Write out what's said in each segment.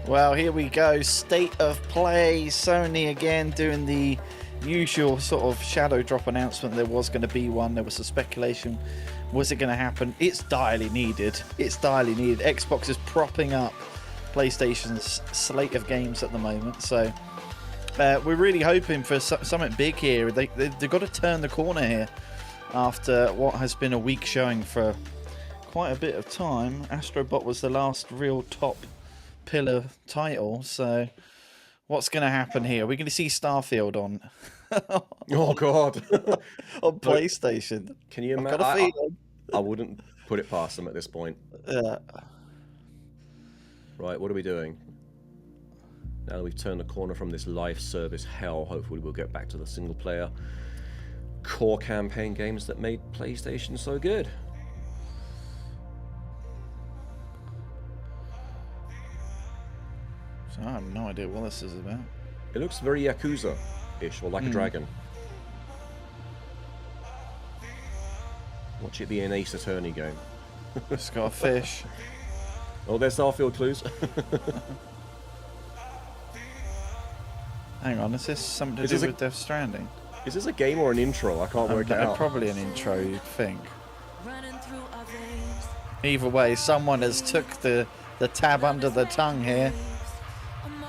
Well, here we go. State of play. Sony again doing the usual sort of shadow drop announcement. There was going to be one. There was some speculation. Was it going to happen? It's direly needed. It's direly needed. Xbox is propping up PlayStation's slate of games at the moment. So we're really hoping for something big here. They've got to turn the corner here after what has been a weak showing for quite a bit of time. Astrobot was the last real top pillar title, so what's going to happen here? We're going to see Starfield on oh god on PlayStation. Can you imagine? I wouldn't put it past them at this point. Right, what are we doing now that we've turned the corner from this live service hell? Hopefully we'll get back to the single player core campaign games that made PlayStation so good. I have no idea what this is about. It looks very Yakuza-ish, or like a dragon. Watch it be an Ace Attorney game. It's got a fish. Oh, there's Starfield clues. Hang on, is this something to do with Death Stranding? Is this a game or an intro? I can't work it out. Probably an intro, you'd think. Either way, someone has took the tab under the tongue here.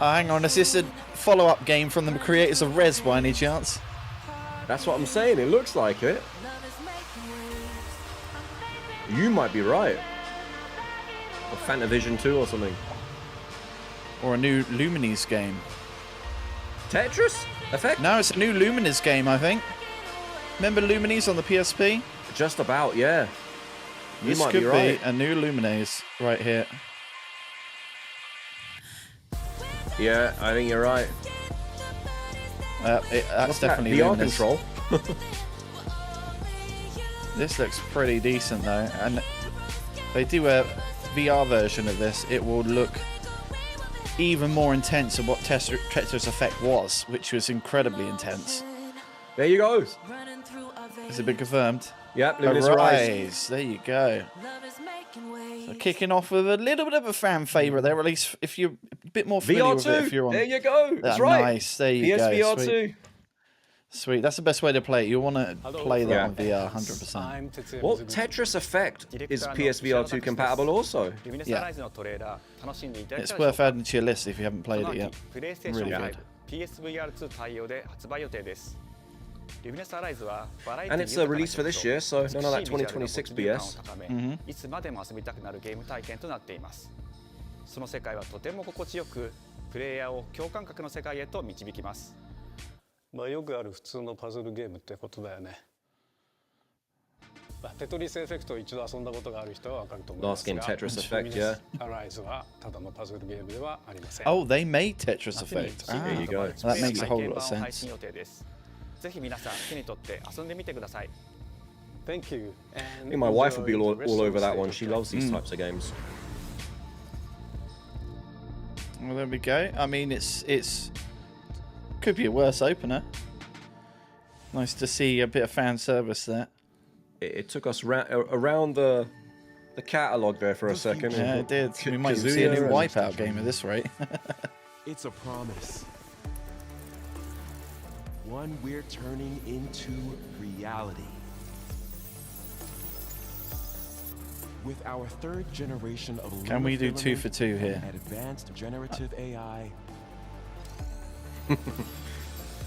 Oh, hang on, is this a follow-up game from the creators of Rez by any chance? That's what I'm saying, it looks like it. You might be right. Or Fantavision 2 or something. Or a new Lumines game. Tetris Effect? No, it's a new Lumines game, I think. Remember Lumines on the PSP? Just about, yeah. This might be right. A new Lumines right here. Yeah, I think you're right. That's definitely VR Lumines. control. This looks pretty decent though, and they do a VR version of this. It will look even more intense than what Tetris Effect was, which was incredibly intense. There you go. Has it been confirmed? Yep, Lumines Arise. There you go. So kicking off with a little bit of a fan favourite there, at least if you're a bit more familiar with it. If you're on. There you go. That's right. Nice. There you go. PSVR2. Sweet. That's the best way to play it. You want to play that on VR, 100%. Well, Tetris Effect is PSVR2 compatible also. Yeah. It's worth adding to your list if you haven't played it yet. Really good. And it's a release for this year, so none of that 2026 BS. Last game, Tetris Effect, yeah. Oh, they made Tetris Effect. There you go. That makes a whole lot of sense. Thank you. I think my wife would be all over that one. She loves these types of games. Well, there we go. I mean, it's could be a worse opener. Nice to see a bit of fan service there. It took us around the catalogue there for a second. Yeah, it did. We might even see a new Wipeout game at this rate. It's a promise. One we're turning into reality. With our third generation of Can we do 2 for 2 here? Advanced generative AI.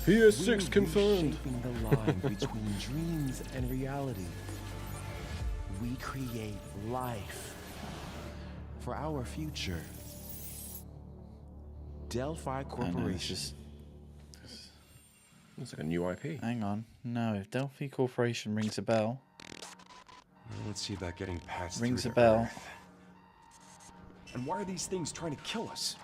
PS6 confirmed. Shaping the line between dreams and reality. We create life for our future. Delphi Corporation. It's like a new IP. Hang on. No, if Delphi Corporation rings a bell. Let's see about getting past. Rings a bell. Earth. And why are these things trying to kill us?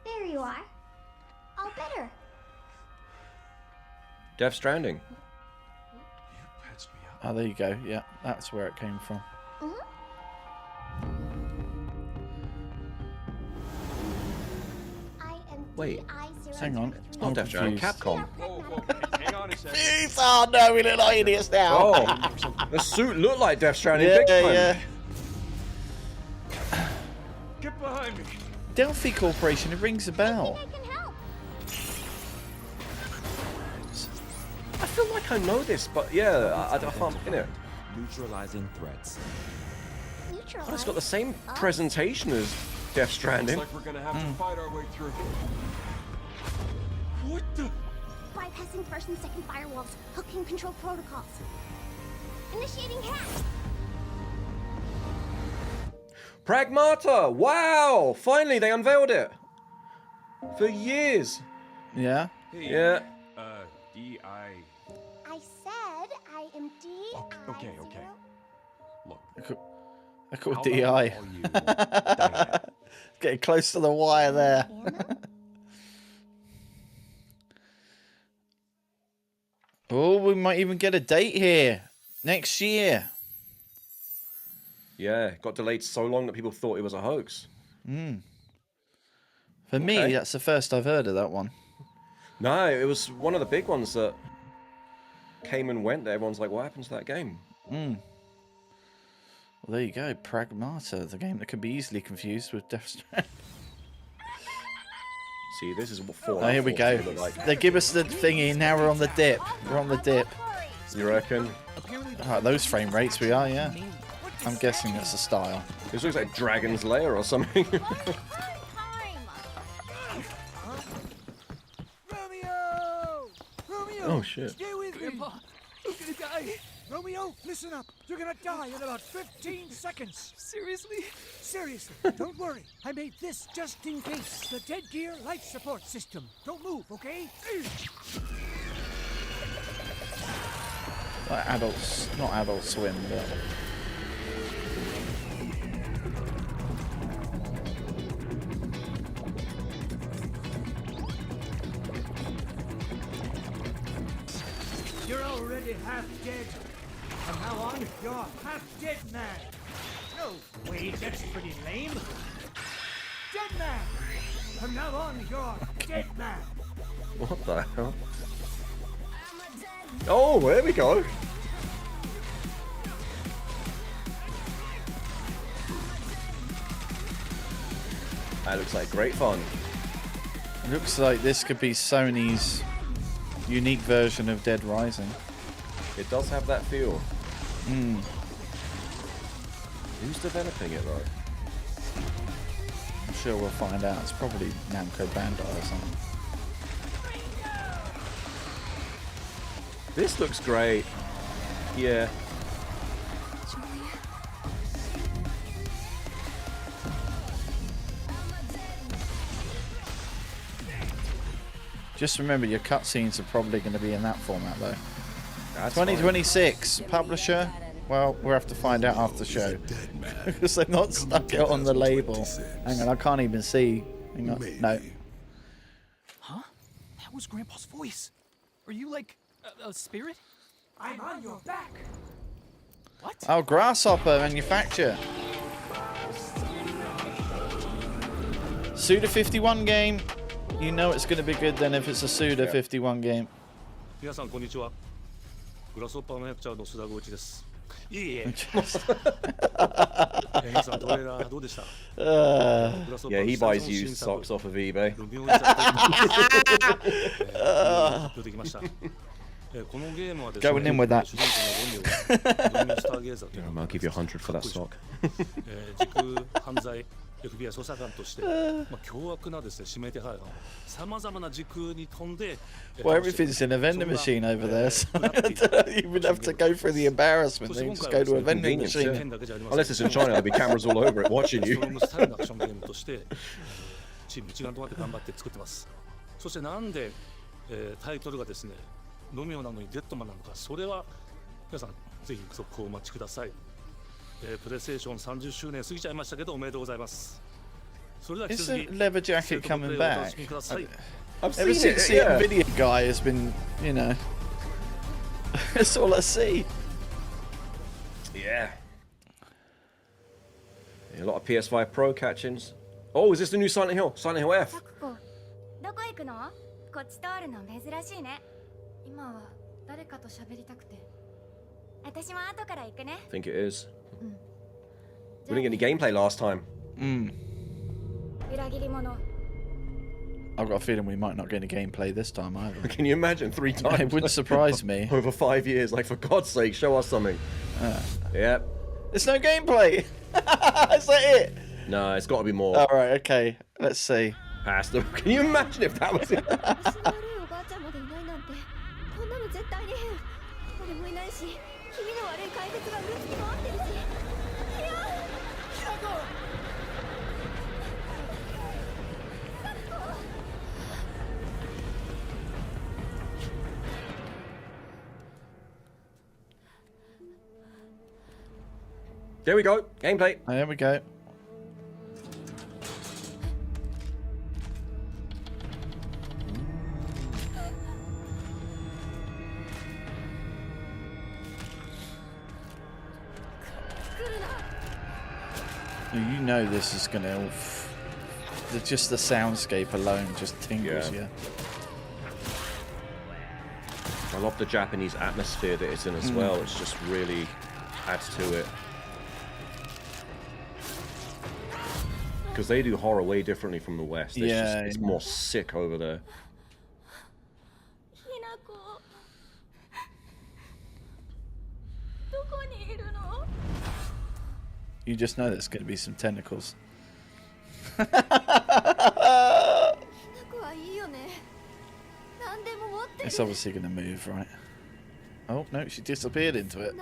There you are. All better. Death Stranding. You patched me up. Oh, there you go. Yeah, that's where it came from. Wait, hang on. it's not Death Stranding. Capcom. confused. Oh no, we look like idiots now. Oh, the suit looked like Death Stranding. yeah, big time. yeah. Get behind me. Delphi Corporation, it rings a bell. I can help. I feel like I know this, but yeah, I can't in it. Neutralizing threats. Neutralize. Oh, it's got the same presentation as Death Stranding. Looks like we're gonna have to fight our way through. What the? Bypassing first and second firewalls. Hooking control protocols. Initiating hack. Pragmata! Wow! Finally, they unveiled it. For years. Yeah. Yeah. D.I. I said I am D. Okay. Look. I call how DI. long are you, Diana? Getting close to the wire there. Oh, we might even get a date here. Next year. Yeah, it got delayed so long that people thought it was a hoax. For me, Okay. that's the first I've heard of that one. No, it was one of the big ones that came and went. Everyone's like, what happened to that game? Well, there you go. Pragmata, the game that can be easily confused with Death Stranding. See, this is what Fallout Oh, here we 4 go. look like. They give us the thingy, now we're on the dip. We're on the dip. You reckon? Oh, those frame rates we are, yeah. I'm guessing that's the style. This looks like Dragon's Lair or something. Romeo! Romeo! Oh, shit. Stay with me! Grandpa, I'm gonna die. Romeo, listen up. You're gonna die in about 15 seconds. Seriously? Seriously, don't worry. I made this just in case. The dead gear life support system. Don't move, okay? Like adults, not Adult Swim, but... You're already half dead. From now on, you're half dead man. No, wait, that's pretty lame. Dead man. From now on, you're dead man. What the hell? Oh, there we go. That looks like great fun. It looks like this could be Sony's unique version of Dead Rising. It does have that feel. Who's developing it though? I'm sure we'll find out. It's probably Namco Bandai or something. This looks great. Yeah. Just remember, your cutscenes are probably going to be in that format, though. That's 2026 publisher. Well, we'll have to find out after the show because they've not stuck it on the label. Hang on, I can't even see. Hang on. No. Huh? That was Grandpa's voice. Are you like a spirit? I'm on your back. What? Oh, Grasshopper manufacture. Suda 51 game. You know it's going to be good then if it's a Suda 51 game. 皆さんこんにちは。グラスホッパーマネージャーの須田豪一です。いえいえ。皆さんトレーラーどうでした？ Yeah, he buys used socks off of eBay. ルミオイザー発表できました。このゲームはですね、 Going in with that. 主人公のロミオがルミオスターゲーザーという I'll give you 100 for that sock. 時空犯罪 FBI 捜査官として凶悪なですね指名手配犯さまざまな時空に飛んで Well, everything's in a vending machine over there, so you would have to go through the embarrassment thing. Just go to a vending machine. Unless it's in China, there'll be cameras all over it watching ス you. トロングスタイルのアクションゲームとしてチーム一丸となって頑張って作ってます。そしてなんでタイトルがですねロミオなのにデッドマンなのか、それは皆さんぜひ速報をお待ちください。プレイステーション30周年過ぎちゃいましたけどおめでとうございます。それでは引き Is 続 the き leather jacket coming back? お楽しみください。 I've Ever seen since it, the yeah. Nvidia guy has been, you know, that's all I see. Yeah. A lot of PS5 Pro catchings. Oh, is this the new Silent Hill? Silent Hill F. どこ行くの？こっち通るの珍しいね。今は誰かと喋りたくて。私も後から行くね。I think it is. We didn't get any gameplay last time. 裏切り者。 I've got a feeling we might not get any gameplay this time either. Can you imagine 3 times? It wouldn't surprise me. Over 5 years, like, for God's sake, show us something. Yep. There's no gameplay. Is that it? No, it's got to be more. All right. Okay. Let's see. Past them. Can you imagine if that was it? 私の悪いおばあちゃんまでいないなんて、こんなの絶対に変。俺もいないし、気味の悪い怪物がうるつき回ってるし。いや、キラコ。 There we go. Gameplay. There we go. You know this is gonna. Just the soundscape alone just tingles you. I love the Japanese atmosphere that it's in as well. It's just really adds to it. Because they do horror way differently from the West. It's more sick over there. You just know there's going to be some tentacles. It's obviously going to move, right? Oh, no, she disappeared into it.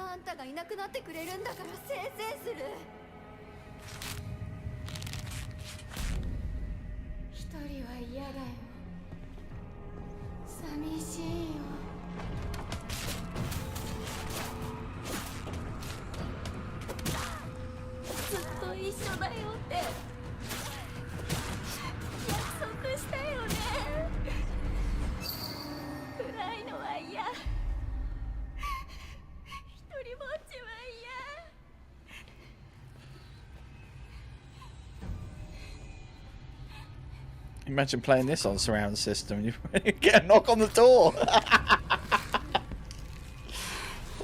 Imagine playing this on surround system and you get a knock on the door.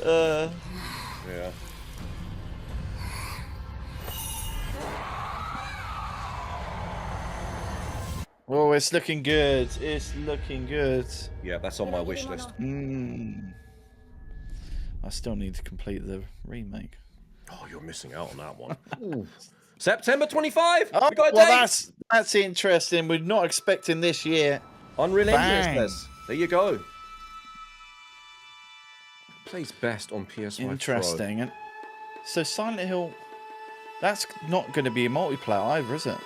Yeah. Oh, it's looking good. It's looking good. Yeah, that's on my wish list. I still need to complete the remake. Oh, you're missing out on that one. Ooh. September 25. Oh, we got a well, date. that's interesting. We're not expecting this year. Unreal Engine Bang. says. There you go. Plays best on PS5 Interesting. And so Silent Hill, that's not going to be a multiplayer either, is it?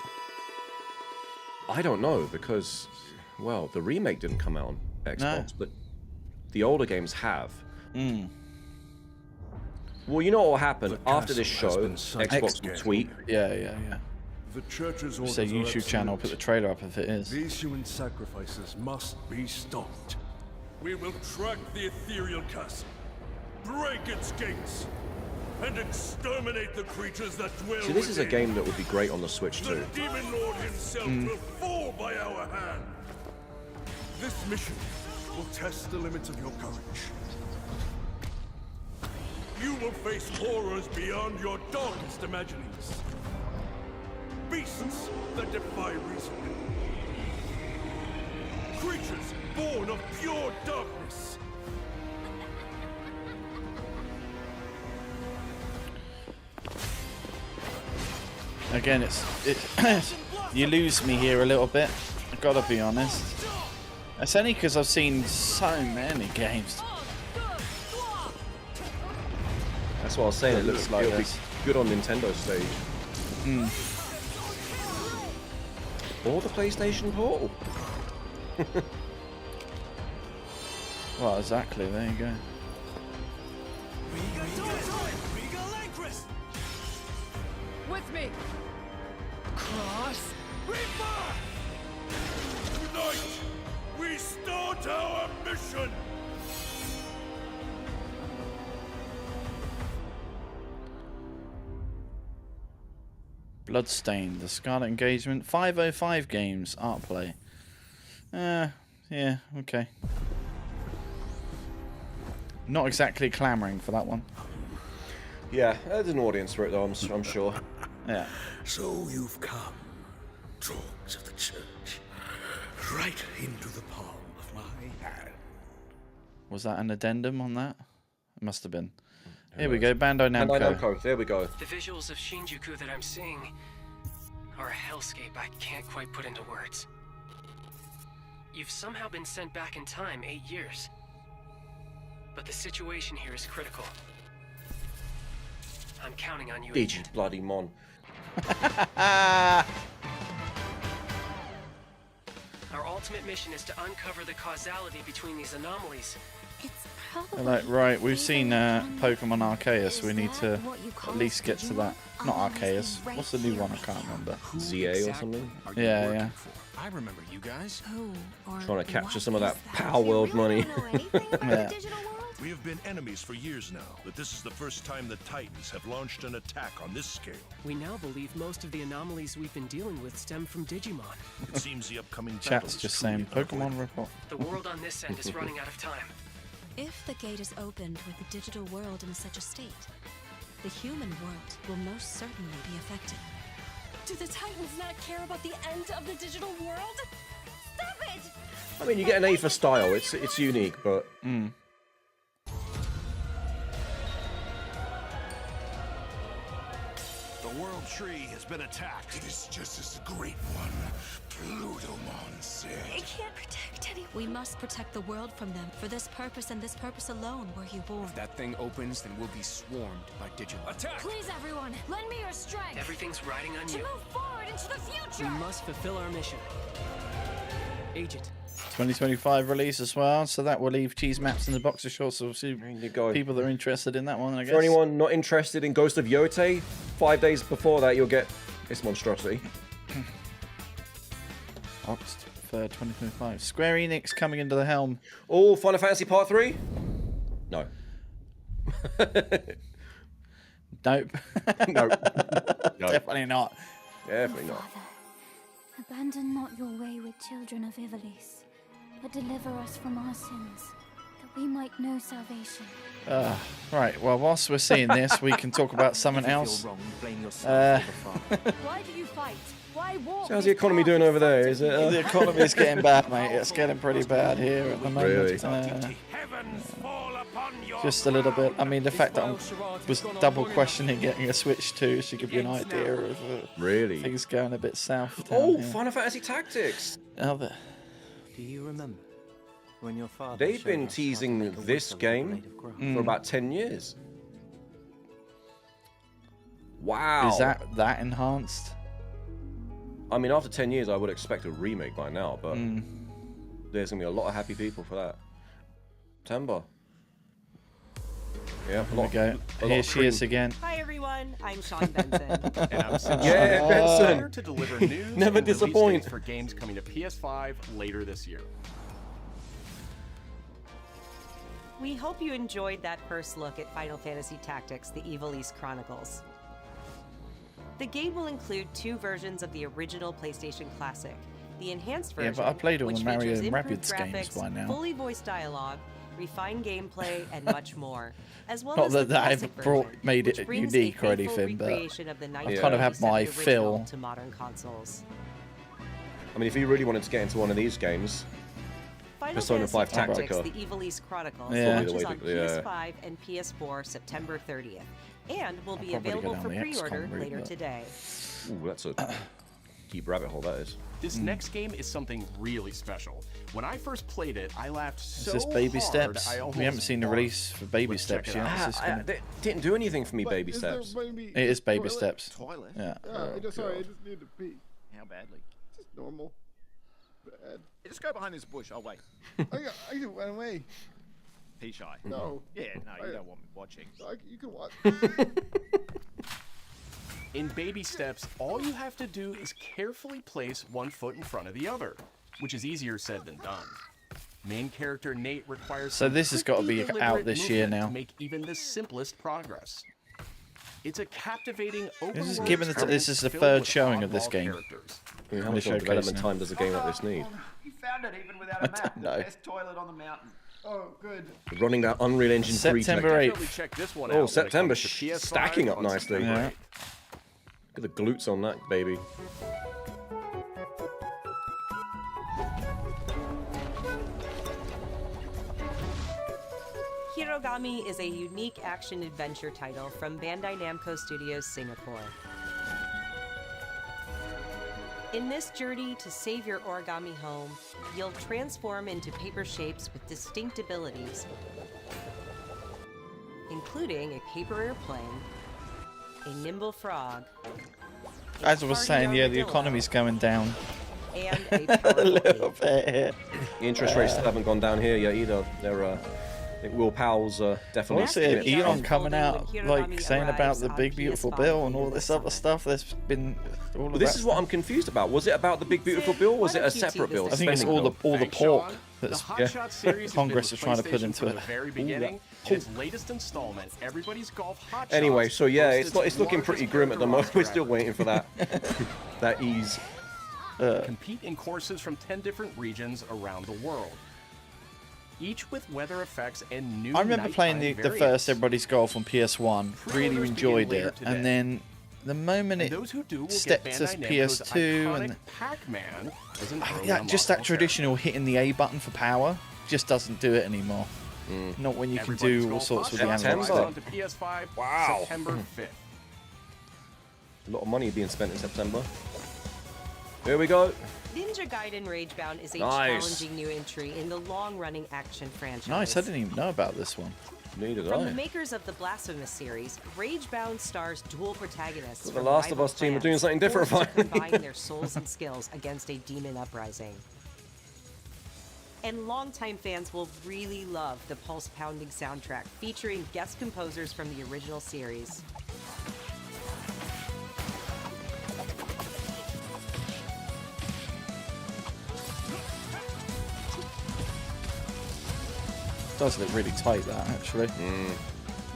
I don't know because, well, the remake didn't come out on Xbox, but the older games have. Well, you know what will happen after this show? Xbox will tweet. Yeah. The church's Say YouTube channel, put the trailer up if it is. These human sacrifices must be stopped. We will track the ethereal castle, break its gates, and exterminate the creatures that dwell See, this is a within. game that would be great on the Switch The too. demon lord himself will fall by our hand. This mission will test the limits of your courage. You will face horrors beyond your darkest imaginings. Beasts that defy reason. Creatures born of pure darkness. Again, it's you lose me here a little bit. I've got to be honest. It's only because I've seen so many games. That's what I was saying. It looks like it'll be good on Nintendo stage. Or the PlayStation Portal. Well, exactly. There you go. With me. Cross. Reaper! Tonight, we start our mission! Bloodstained, the Scarlet Engagement, 505 Games, art play. Yeah, okay. Not exactly clamouring for that one. Yeah, there's an audience for it though, I'm sure. Yeah. So you've come, dogs of the church, right into the palm of my hand. Was that an addendum on that? It must have been. Here we go, Bandai Namco. Bandai Namco, there we go. The visuals of Shinjuku that I'm seeing are a hellscape I can't quite put into words. You've somehow been sent back in time 8 years. But the situation here is critical. I'm counting on you, Did you Agent. bloody mon. Our ultimate mission is to uncover the causality between these anomalies. It's probably Like, right, we've seen Pokemon Pokemon Arceus. We need to what you call at least get to that. Not Arceus. Right What's the new here. one? I can't remember. ZA or something? Yeah, yeah. I remember you guys. Who or Trying to capture what some of is that Power World money. Really don't know anything about Yeah. the digital world? We have been enemies for years now, but this is the first time the Titans have launched an attack on this scale. We now believe most of the anomalies we've been dealing with stem from Digimon. It seems the upcoming battle Chat's is just truly saying Pokemon report. The world on this end is running out of time. If the gate is opened with the digital world in such a state, the human world will most certainly be affected. Do the Titans not care about the end of the digital world? Stop it! I mean, you get an A for style. It's unique, but The World Tree has been attacked. It is just as the Great One, Plutomon, said. It can't protect anyone. We must protect the world from them. For this purpose and this purpose alone were you born. If that thing opens, then we'll be swarmed by Digimon. Attack! Please, everyone, lend me your strength Everything's riding on to you. move forward into the We future. must fulfill our mission. Agent, 2025 release as well, so that will leave cheese maps in the boxer shorts. Obviously, there you go. people that are interested in that one, I guess. For anyone not interested in Ghost of Yote, 5 days before that you'll get this monstrosity. August 3rd, 2025. Square Enix coming into the helm. Oh, Final Fantasy Part 3? No. Nope. No. No. Definitely not. Definitely not. Father, abandon not your way with children of Ivalice, but deliver us from our sins, that we might know salvation. Right, well, whilst we're seeing this, we can talk about something else. Why do you fight? Why walk? So how's the economy doing over there? Is it? The economy's getting bad, mate. It's getting pretty bad here at the moment. Really? Heavens fall upon your Just a little bit. I mean, the fact that I was double questioning getting a Switch 2 should give you an idea of Really? things going a bit south. down Oh, here. Final Fantasy Tactics! Oh, the- Do you remember when your father They've showed been us how to teasing make a this whistle with a game blade of grass? for about 10 years. Wow. Is that enhanced? I mean, after 10 years, I would expect a remake by now, but there's going to be a lot of happy people for that. September. Yeah, Here we go. Here she is again. Hi everyone, I'm Sean Benson. And I'm Sid Yeah, Shaw, Benson. here to deliver news Never and release disappoint. dates for games coming to PS5 later this year. We hope you enjoyed that first look at Final Fantasy Tactics: The Ivalice Chronicles. The game will include 2 versions of the original PlayStation Classic. The enhanced Yeah, version, but I played all the which Mario features and improved Rabbids games graphics, by now. fully voiced dialogue, refined gameplay, and much more. As well Not as that the that classic made version, it which brings unique a or faithful anything, but recreation of the I've kind of had my 1987 fill. original to modern consoles. I mean, if you really wanted to get into one of these games, Final Persona Fantasy 5 Tactics: Tactica. The Ivalice Chronicles Yeah. launches on Yeah. PS5 and PS4 September 30th, and will be I'll probably go available down for the XCOM pre-order route, later but- today. ooh, that's a deep rabbit hole, that is. This next game is something really special. When I first played it, I laughed so Is this Baby hard, Steps? I We almost haven't seen the barked. release for Baby Let's check Steps it yet. out. Is this gonna- They didn't do anything for me, Baby Steps. It is Baby Steps. Toilet? Yeah. Oh, sorry, I God. just need to pee. How badly? Just normal. Bad. Hey, just go behind this bush. I'll wait. I can run away. Pea shy. No. Yeah, no, you don't want me watching. You can watch. In Baby Steps, all you have to do is carefully place one foot in front of the other, which is easier said than done. Main character Nate requires So some this has got to pretty be deliberate out this year movement now. to make even the simplest progress. It's a captivating open This is world given experience this is the filled third with showing of this oddball game. characters. I mean, how The much more showcase development now. time does a game like this need? You found it even without a map. The No. best toilet on the mountain. Oh, good. Running that Unreal Engine 3 September tech. 8th. Definitely check this one Oh, out. September when it comes to PS5 stacking up on nicely. September Yeah. 8th. Look at the glutes on that baby. Hirogami is a unique action-adventure title from Bandai Namco Studios Singapore. In this journey to save your origami home, you'll transform into paper shapes with distinct abilities, including a paper airplane, a nimble frog, As I was saying, yeah, the economy's going down. and a A powerful little ape. bit. The interest rates haven't gone down here yet either. They're, I think Will Powell's definitely. What's it? sticking it Elon down. coming out like saying about arrives the on big beautiful PS5 bill and later all this this other summer. stuff. There's been all of Well, this that is what stuff. I'm confused about. Was it about the big beautiful bill, or was Why it a don't you two separate bill? this I think it's spending all the bill? pork Sean. that's The Hot Shot series Congress has are been trying to with put into PlayStation from it. the very beginning. Its latest installment, Everybody's Golf Hot Anyway, Shots, so yeah, boasts it's looking largest pretty grim at the character moment. roster We're still ever. waiting for that that ease. Compete in courses from 10 different regions around the world, each with weather effects and new I remember playing the nighttime first variants. Everybody's Golf on PS1. Really Pre-orders enjoyed begin later it, today. and then the moment And it those who do will stepped get to Bandai Namco's PS2 iconic and Pac-Man as an early yeah, just that unlockable traditional hitting the A button for power just doesn't do it anymore. Not when you can Everybody's do all Golf sorts with Hot the Shots analog arrives stick. onto PS5 Wow. September 5th. A lot of money being spent in September. Here we go. Ninja Gaiden Ragebound is a Nice. challenging new entry in the long-running action franchise. Nice, I didn't even know about this one. Neither did From the I. makers of the Blasphemous series, Ragebound stars dual protagonists. The from Last of rival Us team are clans, doing something different forced to finally. combine their souls and skills against a demon uprising. And longtime fans will really love the pulse-pounding soundtrack featuring guest composers from the original series. Does look really tight, that actually.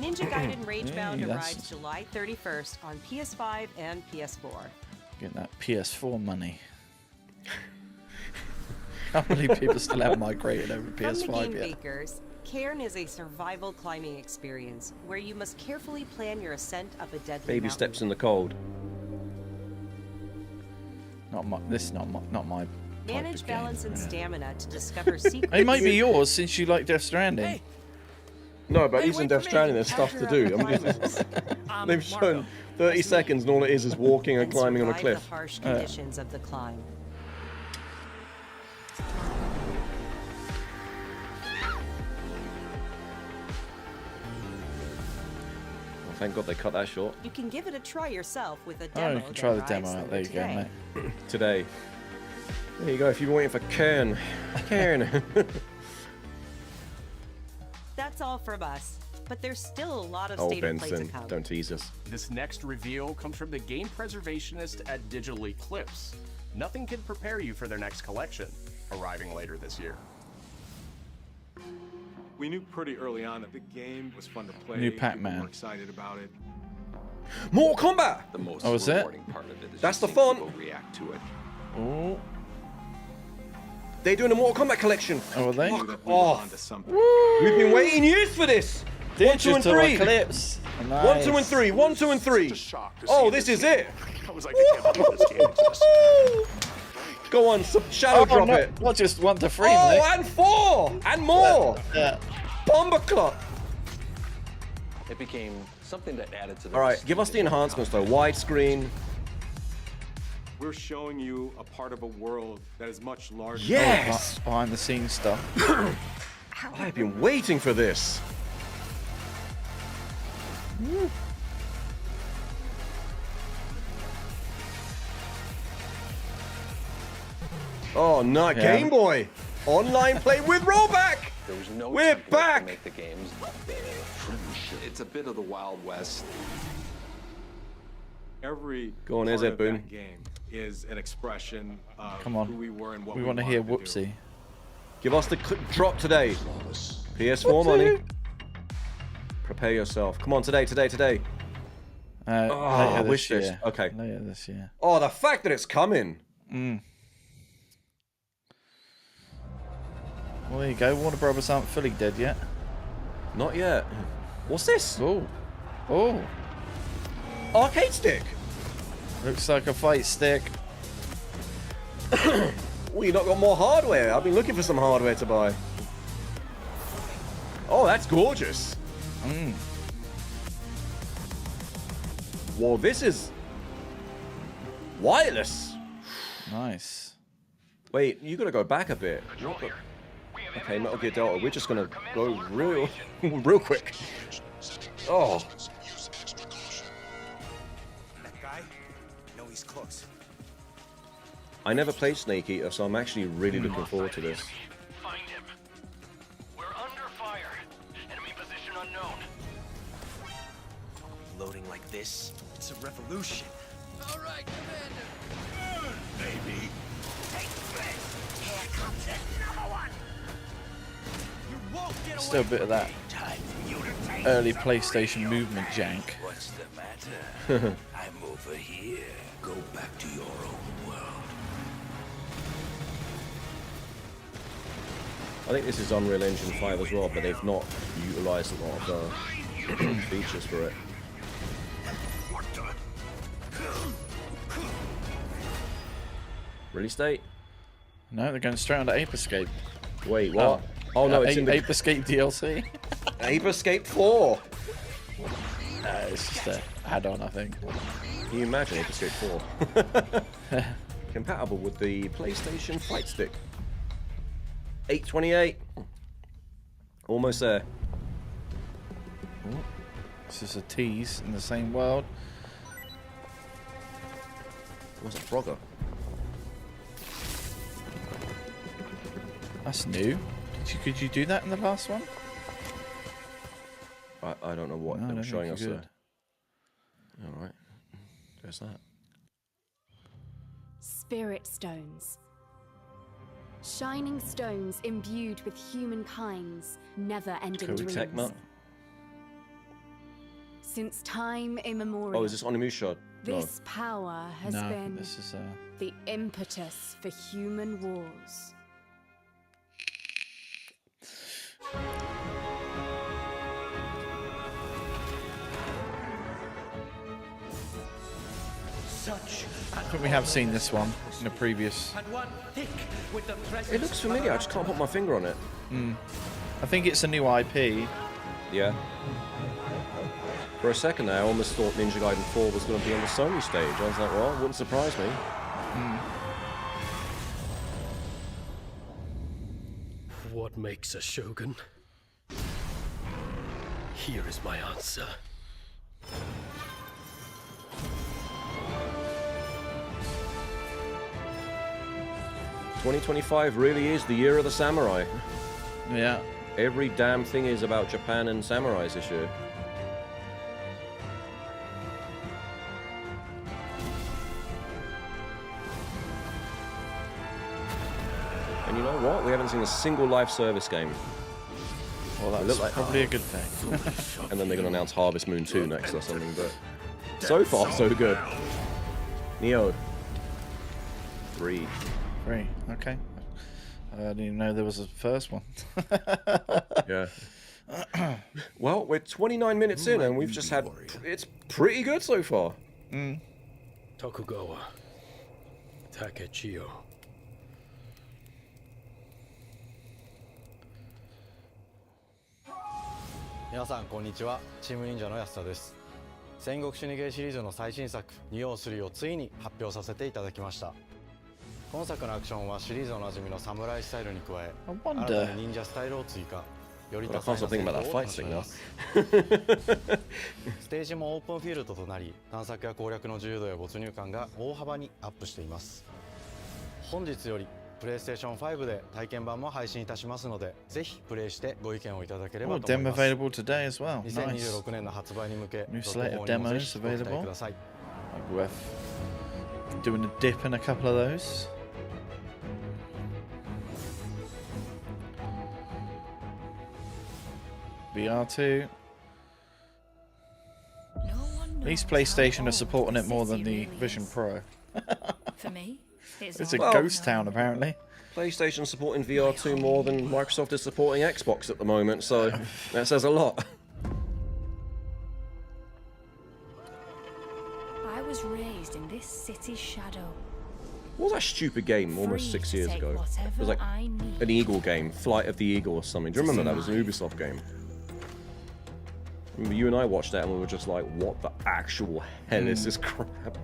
Ninja Gaiden Ragebound Yeah, arrives that's- July 31st on PS5 and PS4. Getting that PS4 money. Can't believe people still haven't migrated over From the PS5 game yet. makers, Cairn is a survival climbing experience where you must carefully plan your ascent up a deadly Baby mountain. steps in the cold. Not my. This is not my. type Manage of balance game, and yeah. stamina to discover secrets. It might be yours since you like Death Stranding. No, but Hey, even wait Death for me. Stranding, there's stuff to do. I mean, they've shown 30 seconds and all it is walking and climbing on a survive cliff. the harsh conditions of the climb. Oh, thank God they cut that short. You can give it a try yourself with a Oh, demo. you can try the that demo arrives out. There you later go, today. mate. Today. There you go, if you've been waiting for Cairn. Cairn. That's all from us, but there's still a lot of Oh, state of play to Benson, come. don't tease us. This next reveal comes from the game preservationist at Digital Eclipse. Nothing can prepare you for their next collection, arriving later this year. We knew pretty early on that the game was fun to play. New People Pac-Man. were excited about it. Mortal Kombat! The most Oh, is it? rewarding part of it is That's just the seeing fun. people react to it. Oh, They're doing a Mortal Kombat collection. oh, are they? Knew that we were off. onto something. We've been waiting years for this. 1, 2, and 3. Eclipse. 1, 2, and 3. 1, 2, and 3. Oh, this is it. I was like, I can't believe this game exists. Go on, shadow drop no, it. not just 1 to 3, Oh, mate. and 4 and more. Bomber clock. It became something that added to the. All right, give us the enhancements though. Widescreen. We're showing you a part of a world that is much larger. Yes. Behind the scenes stuff. I've been waiting for this. Oh no, Yeah. Game Boy. Online play with rollback. There was no We're template back. to make the games. It's a bit of the Wild West. Every Go on, part is it, of Boone? that game is an expression of Come on. who we were and what We we want to hear wanted to do. Whoopsie. Give us the drop today. PS4 money. Prepare yourself. Come on, today. I Later wish this this. year. Okay. Later this year. Oh, the fact that it's coming. Well, there you go. Warner Brothers aren't fully dead yet. Not yet. What's this? Oh. Oh. Arcade stick. Looks like a fight stick. Well, you not got more hardware. I've been looking for some hardware to buy. Oh, that's gorgeous. Well, this is wireless. Nice. Wait, you gotta go back a bit. Okay, Metal Gear Delta. We're just gonna go real quick. Oh. That guy? No, he's close. I never played Snake Eater, so I'm actually really looking forward to this. Find him. We're under fire. Enemy position unknown. Loading like this? It's a revolution. All right, Commander. Burn, baby. Take this. Here comes another one. You won't get away. Still a bit of that early PlayStation movement jank. What's the matter? I'm over here. Go back to your own world. I think this is Unreal Engine 5 as well, but they've not utilised a lot of features for it. Release date? No, they're going straight onto Ape Escape. Wait, what? Oh no, it's in the Ape Escape DLC. Ape Escape 4. It's just an add-on, I think. Can you imagine Ape Escape 4? Compatible with the PlayStation Fight Stick. 828. Almost there. Ooh. This is a tease in the same world. What's a Frogger? That's new. Could you do that in the last one? I don't know what No, they're showing us there. good. Alright. There's that. Spirit stones. Shining stones imbued with humankind's never-ending Cody dreams. Tecma. Since time immemorial. Oh, is this Onimusha? No. This power has No, been this is the impetus for human wars. I think we have seen this one in a previous. It looks familiar, I just can't put my finger on it. I think it's a new IP. Yeah. For a second there, I almost thought Ninja Gaiden 4 was going to be on the Sony stage. I was like, well, it wouldn't surprise me. What makes a shogun? Here is my answer. "2025 really is the year of the samurai." Yeah. Every damn thing is about Japan and samurais this year. And you know what? We haven't seen a single live service game. Well, that's probably a good thing. And then they're going to announce Harvest Moon 2 next or something, but so far, so good. Nioh. 3. Okay. I didn't even know there was a first one. Yeah. Well, we're 29 minutes in and we've just had... It's pretty good so far. Tokugawa. Takechiyo. 皆さんこんにちは、チーム忍者の安田です。戦国死にゲーシリーズの最新作ニオー3をついに発表させていただきました。今作のアクションはシリーズおなじみのサムライスタイルに加え、新たに忍者スタイルを追加。より多彩な戦闘を楽しめます。ステージもオープンフィールドとなり、探索や攻略の自由度や没入感が大幅にアップしています。本日よりPlayStation 5で体験版も配信いたしますので、ぜひプレイしてご意見をいただければと思います。Demo available today as well. Nice. 2026年の発売に向け、 New slate of demos ご期待 available. ください。 Like we're doing a dip in a couple of those. VR2. At least PlayStation are supporting it more than the Vision Pro. For me, It's a ghost town apparently. PlayStation supporting VR2 more than Microsoft is supporting Xbox at the moment, so that says a lot. I was raised in this city's shadow. What was that stupid game almost 6 years ago? It was like an Eagle game, Flight of the Eagle or something. Do you remember that? It was an Ubisoft game. Remember you and I watched that and we were just like, what the actual hell is this crap?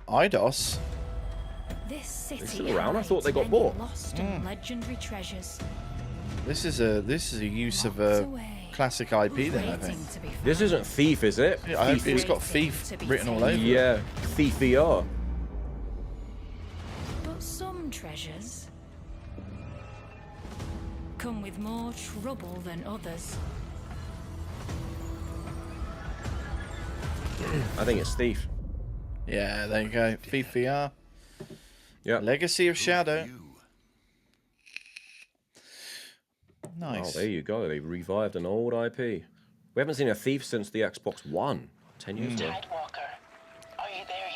Eidos? This city They're still around? I thought they got bought. Lost and legendary treasures. This is a use of a classic IP then, I think. This isn't Thief, is it? Yeah, I hope it's got Thief written all over it. Yeah, Thief VR. But some treasures come with more trouble than others. I think it's Thief. Yeah, there you go. Thief VR. Yeah. Legacy of Shadow. Nice. Oh, there you go. They revived an old IP. We haven't seen a Thief since the Xbox One. 10 years ago. Are you there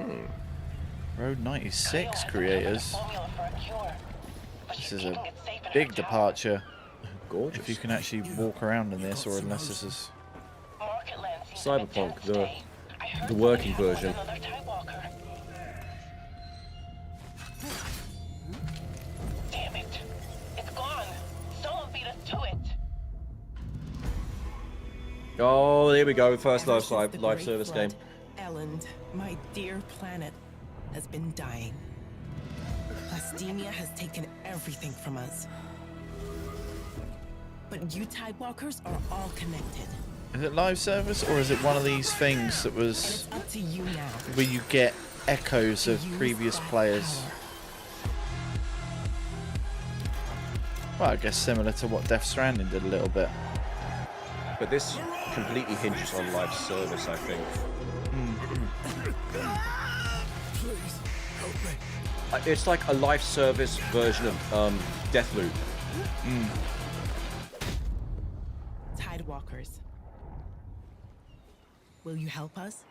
yet? Road 96 creators. This is a big departure. Gorgeous. If you can actually walk around in this, or unless this is Cyberpunk, the working version. Damn it. It's gone. Someone beat us to it. Oh, there we go. First live service game. Elland, my dear planet, has been dying. Plastemia has taken everything from us. But you Tidewalkers are all connected. Is it live service, or is it one of these things that was It's up to you now. where you get echoes of previous players? Well, I guess similar to what Death Stranding did a little bit. But this completely hinges on live service, I think. Please help me. It's like a live service version of Deathloop. Tidewalkers. Will you help us?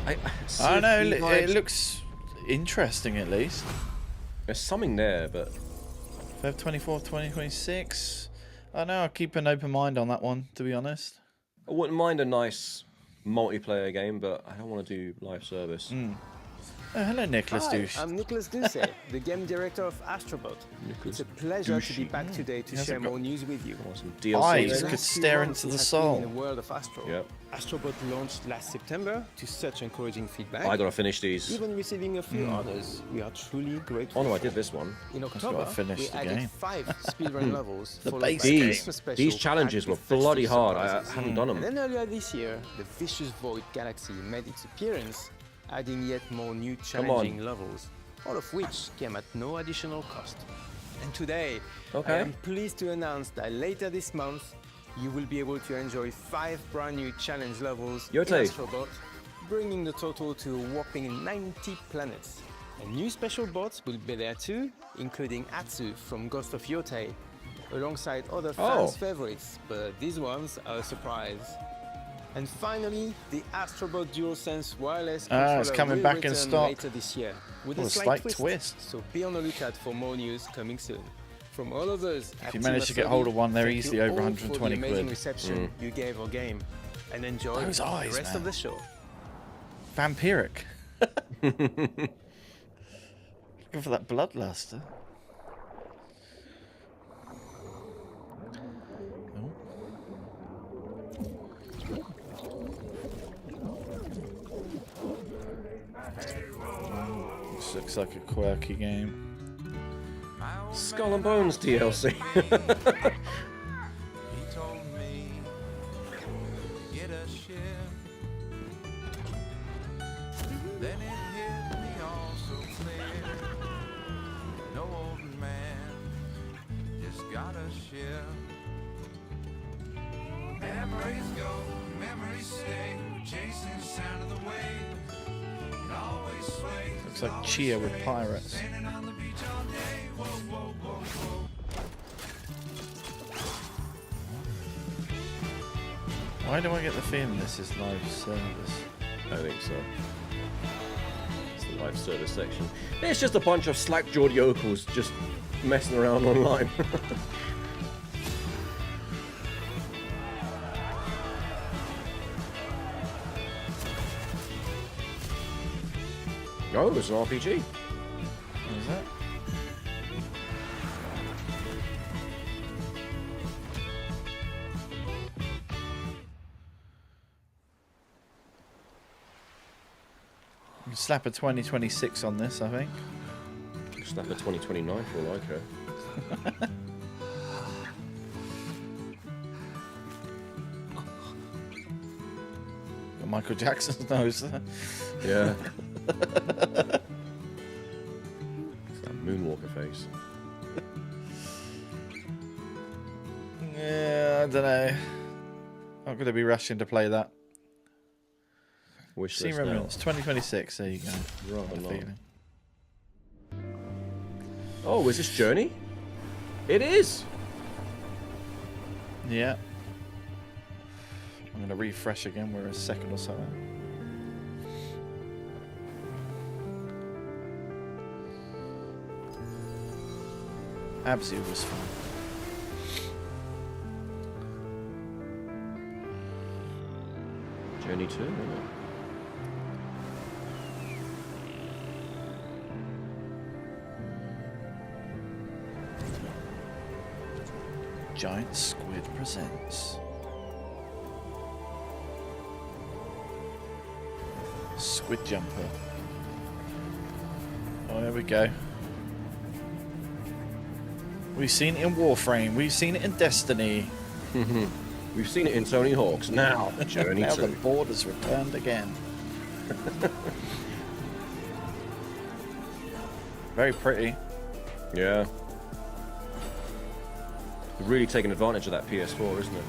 I don't know, it looks interesting at least. There's something there, but... Feb 24th, 2026. I don't know, I'll keep an open mind on that one, to be honest. I wouldn't mind a nice multiplayer game, but I don't want to do live service. Oh, hello, Nicholas Hi, Douche. I'm Nicholas Douce, the game director of Astrobot. It's a pleasure to be back today to share more news with you. Eyes could stare into the soul. In the world of Astro. Yep. Astrobot launched last September to such encouraging feedback. I gotta finish these. Even receiving a few orders, we are truly grateful. Oh no, I did this one. In I've October, gotta finish we the added game. 5 speedrun levels. The followed by basics. Christmas special These challenges packed were with bloody festive hard. I surprises. haven't done And them. then earlier this year, the Vicious Void Galaxy made its appearance, adding yet more new challenging levels, all of which came at no additional cost. And today, I am pleased to announce that later this month, you will be able to enjoy 5 brand new challenge levels in Yote. Astrobot, bringing the total to a whopping 90 planets. And new special bots will be there too, including Atsu from Ghost of Yote, alongside other fans' favorites, but these ones are a surprise. And finally, the Astrobot DualSense wireless controller it's coming will back in return stock. later this year with Oh, a a slight slight twist. twist. So be on the lookout for more news coming soon. From all of us, If you manage to get hold of one, they're easily over 120 for the amazing quid. reception you gave our game, and enjoy Those eyes, the rest man. of the show. Vampiric. Looking for that bloodluster. This looks like a quirky game. Skull and Bones DLC. He told me, get a ship. Then it hit me all so clear. No old man just got a ship. Memories go, memories stay. Chasing the sound of the wave. It always sways. Looks like Chia with pirates. Standing on the beach all day. Whoa, whoa, whoa, whoa. Why do I get the feeling this is live service? I think so. It's the live service section. It's just a bunch of slack-jawed yokels just messing around online. Oh, it's an RPG. What is that? You can slap a 2026 on this, I think. Slap a 2029 for all I care. Michael Jackson's nose. Yeah. It's that moonwalker face. Yeah, I don't know. I'm going to be rushing to play that. Wish See, list remember, now. it's 2026. There you go. Rather not. Feeling. Oh, is this Journey? It is. Yeah. I'm going to refresh again. We're a second or so out. Abzu was fun. Journey 2, isn't it? Giant Squid presents Squid Jumper. Oh, there we go. We've seen it in Warframe. We've seen it in Destiny. We've seen it in Tony Hawk's. Now, Journey now 2. the board has returned again. Very pretty. Yeah. They're really taking advantage of that PS4, isn't it?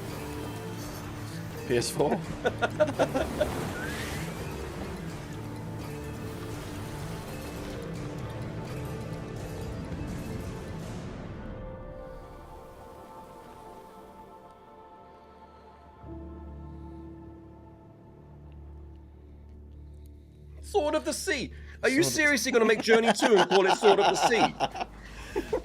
PS4? Sword of the Sea! Are you seriously going to make Journey 2 and call it Sword of the Sea?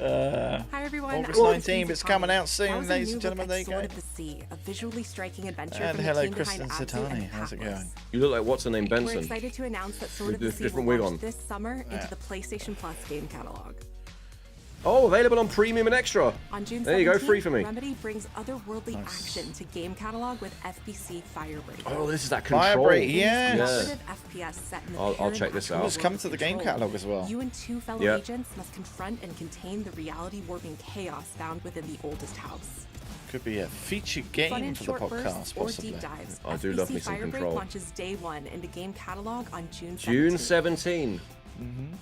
Hi everyone. August 19th, it's coming out soon, ladies and gentlemen. There you Sword go. of the Sea, a visually striking adventure And from hello, the team Kristen behind Abzu and Satani. How's it Atlas. going? You look like what's her name, We're Benson. excited to announce that Sword of With the a Sea different will wig launch on. this summer Yeah. into the PlayStation Plus game catalog. Oh, available on Premium and Extra. On June 17th, There you go, free for me. Remedy brings otherworldly action to game catalog with FBC Firebreak. Oh, this is that control. Firebreak, yes. Cooperative FPS set in the I'll check this out. It's come to the game catalog as well. You and two fellow Yep. agents must confront and contain the reality-warping chaos found within the oldest house. Could be a featured Fun game in for the short podcast, bursts or possibly. deep dives. I do love me some Firebreak Control. launches day one into game catalog on June 17th. June 17.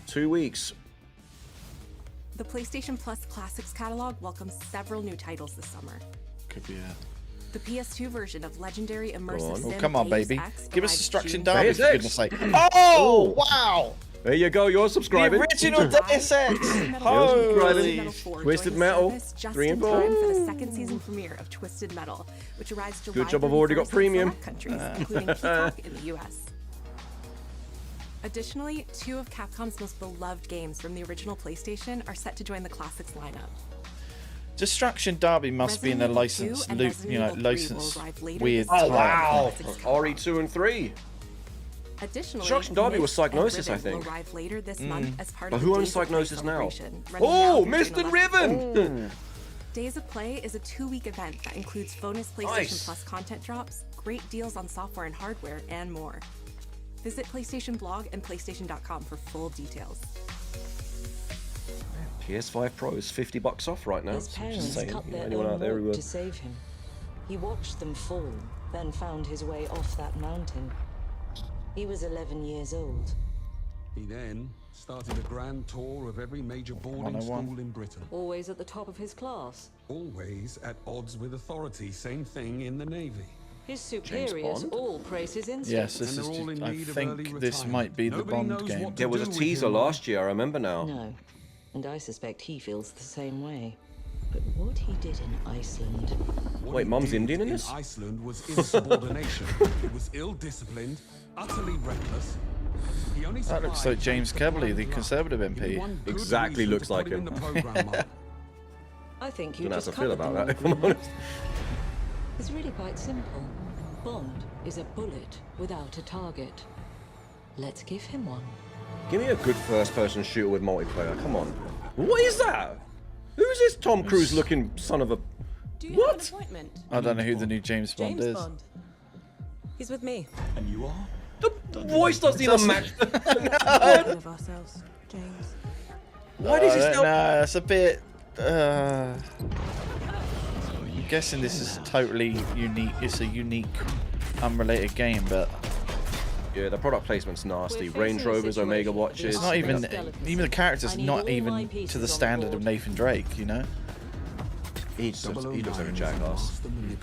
2 weeks. The PlayStation Plus Classics catalog welcomes several new titles this summer. Could be a... The PS2 version of legendary immersive Oh, sim come on, Deus baby. Ex Give us arrives Destruction June Derby, for 6th. goodness sake. Oh, wow! There you go, you're The subscribing. original Deus Ex! Holy! Twisted Twisted Metal Metal, 3 and 4. for the second season premiere of Twisted Metal, which arrives July Good job, I've already got 31st in premium. select countries, including Peacock in the US. Additionally, 2 of Capcom's most beloved games from the original PlayStation are set to join the Classics lineup. Destruction Derby must be in a Resident Evil 2 license, and Resident Evil 3 license will arrive later weird this time. year. Wow! Classics RE2 and 3. Additionally, Destruction Derby was Myst and Psygnosis, I Riven will think. arrive later this month as part But of who the owns Days of Play Psygnosis now? celebration, running now Oh, through Myst June and 11th. Riven! Days of Play is a 2-week event that includes bonus PlayStation Nice. Plus content drops, great deals on software and hardware, and more. Visit PlayStation Blog and PlayStation.com for full details. PS5 Pro is $50 off right now. His So parents just saying, cut their anyone own out there who rope to save him. He watched them fall, then found his way off that mountain. He was 11 years old. He then started a grand tour of every major boarding 101. school in Britain. Always at the top of his class. Always at odds with authority. Same thing in the Navy. His superiors Bond? all praise his instincts. Yes, this And is. they're all in I need of think early this retirement. might be the Nobody Bond knows game. what to There was a do with teaser him. last year, I remember now. No, and I suspect he feels the same way. But what he did in Iceland. Wait, Mum's Indian in this? Iceland was insubordination. It was ill-disciplined, utterly reckless. He only That looks like James Cavalier, the Conservative MP. Exactly looks like him. I think you Don't know how just to feel covered about the that, if I'm honest. It's really quite simple. Bond is a bullet without a target. Let's give him one. Give me a good first-person shooter with multiplayer. Come on. What is that? Who's this Tom Cruise looking son of a... Do you What? have an appointment? I don't know who the new James Bond is. Bond. He's with me. And you are? The voice doesn't even match. Of ourselves, James. Why does he No, still... that's a bit... I'm guessing this is totally unique. It's a unique, unrelated game, but... Yeah, the product placement's nasty. Range Rovers, Omega watches. It's not even the character's not even to the standard of Nathan Drake, you know? He looks like a jackass.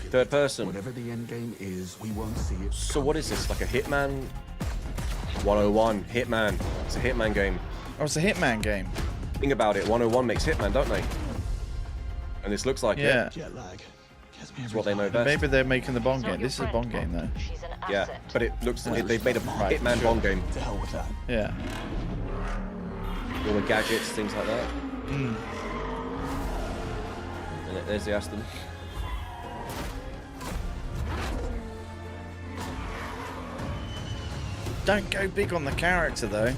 Third person. Whatever the end game is, we won't see it. So what is this? Like a Hitman 101? Hitman. It's a Hitman game. Oh, it's a Hitman game. Think about it. 101 makes Hitman, don't they? And this looks like Yeah. it. It's what they know best. Maybe they're making the Bond game. This is a Bond game, though. Yeah, but it looks like they've made a Hitman Bond game. To hell with that. Yeah. All the gadgets, things like that. Mm. And there's the Aston. Don't go big on the character, though.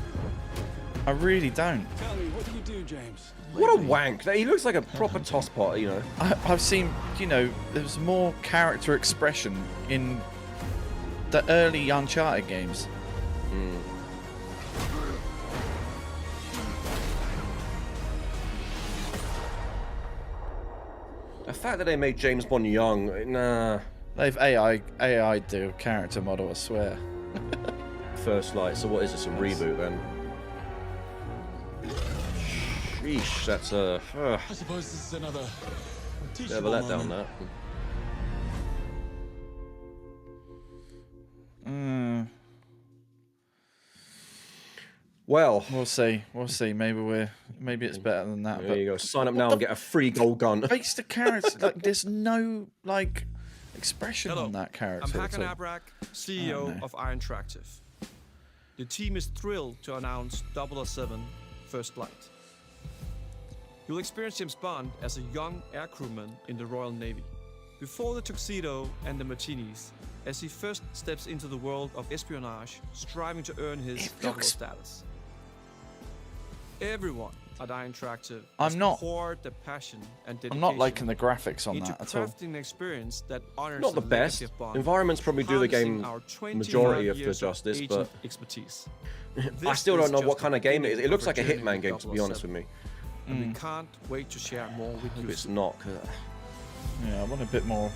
I really don't. Tell me, what do you do, James? What a wank. He looks like a proper tosspot, you know. I've seen, you know, there's more character expression in the early Uncharted games. Mm. The fact that they made James Bond young, nah. They've AI'd the character model, I swear. First Light, so what is this, a reboot then? Sheesh, that's a... I suppose this is another bit of a letdown, that. Well, we'll see. We'll see. Maybe it's better than that. There you go. Sign up now and get a free gold gun. Face the character. Like, there's no like expression on that character. I'm Hakan at all. Abrak, CEO of Iron Interactive. The team is thrilled to announce 007 First Flight. You'll experience James Bond as a young air crewman in the Royal Navy. Before the tuxedo and the martinis, as he first steps into the world of espionage, striving to earn his 00 status. Everyone at Iron Interactive has poured the passion and dedication I'm not liking the graphics on into that at all. crafting an experience that honors Not the best. legacy of Bond, Environments probably do the harnessing game our 25 majority of the years justice, agent but expertise. I still This don't know is what just kind the of game it is. beginning It looks of like a our journey Hitman with game, to be honest 007. with me. And we can't wait to share more with I hope you. it's not. 'Cause Yeah, I want a bit more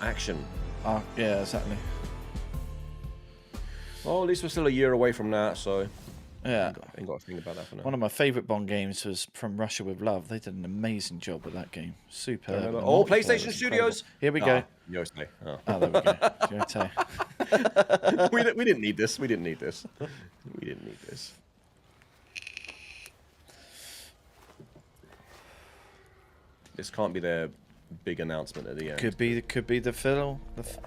action. Yeah, exactly. Well, at least we're still a year away from that, so Yeah. ain't got to think about that for now. One of my favourite Bond games was From Russia with Love. They did an amazing job with that game. Superb. Remember? The All multiplayer PlayStation was Studios. incredible. Here we go. Yote. Oh. Oh, there we go. Yote. we didn't need this. We didn't need this. We didn't need this. This can't be their big announcement at the end. Could be the filler.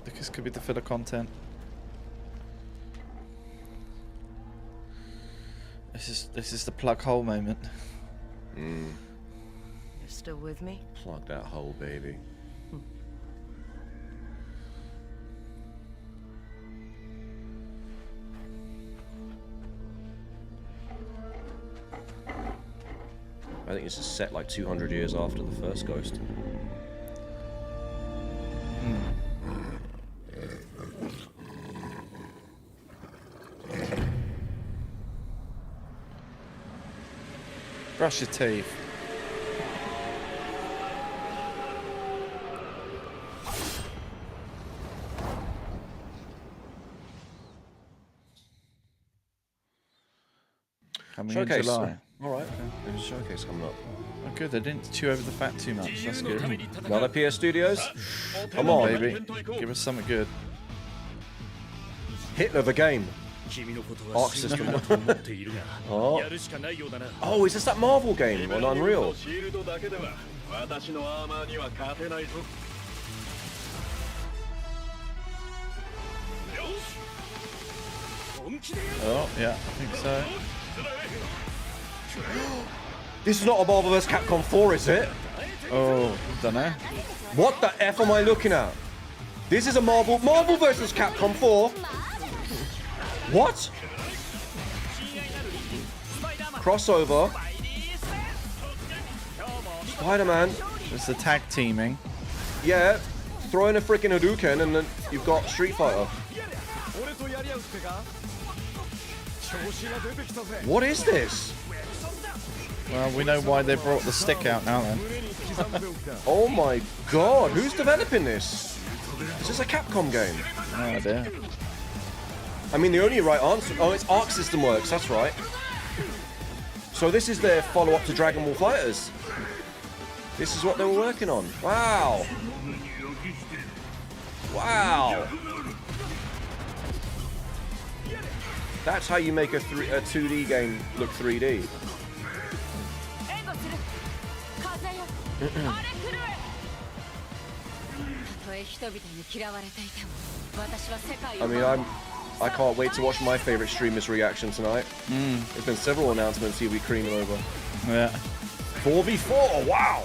This could be the filler content. This is the plug hole moment. Mm. You're still with me? Plug that hole, baby. I think this is set like 200 years after the first Ghost. Brush your teeth. Coming in Showcase. July. All right. There's a showcase coming up. Oh, good. They didn't chew over the fat too much. That's good. Another PS Studios. Come Come on, on, baby. Give us something good. Hitler the game. Arc system. Oh. Oh, is this that Marvel game on Unreal? Oh, yeah, I think so. This is not a Marvel vs. Capcom 4, is it? Oh, don't know. What the F am I looking at? This is a Marvel vs. Capcom 4. What? Crossover. Spider-Man. It's the tag teaming. Yeah, throw in a freaking Hadouken and then you've got Street Fighter. What is this? Well, we know why they brought the stick out now then. Oh my god, who's developing this? Is this a Capcom game? No idea. I mean, the only right answer... Oh, it's Arc System Works, that's right. So this is their follow-up to Dragon Ball FighterZ. This is what they were working on. Wow. Wow. That's how you make a 2D game look 3D. I mean, I can't wait to watch my favorite streamer's reaction tonight. There's been several announcements he'll be creaming over. Yeah. 4v4, wow!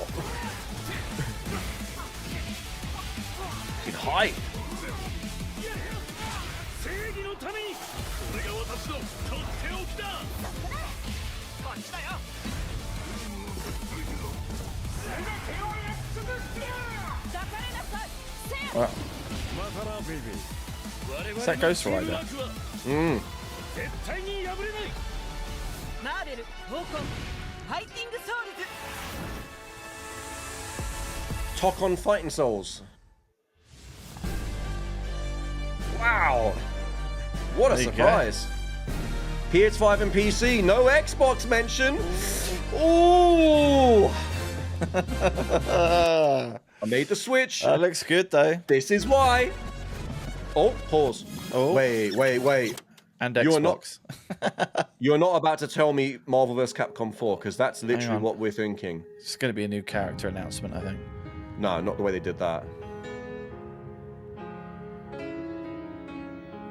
Get hype. Wow. Is that Ghost Rider? Tōkon Fighting Souls. Wow. What a surprise. PS5 and PC, no Xbox mention. Ooh. I made the switch. That looks good though. This is why. Oh, pause. Oh. Wait. And Xbox. You're not about to tell me Marvel vs. Capcom 4, because that's literally what we're thinking. It's going to be a new character announcement, I think. No, not the way they did that.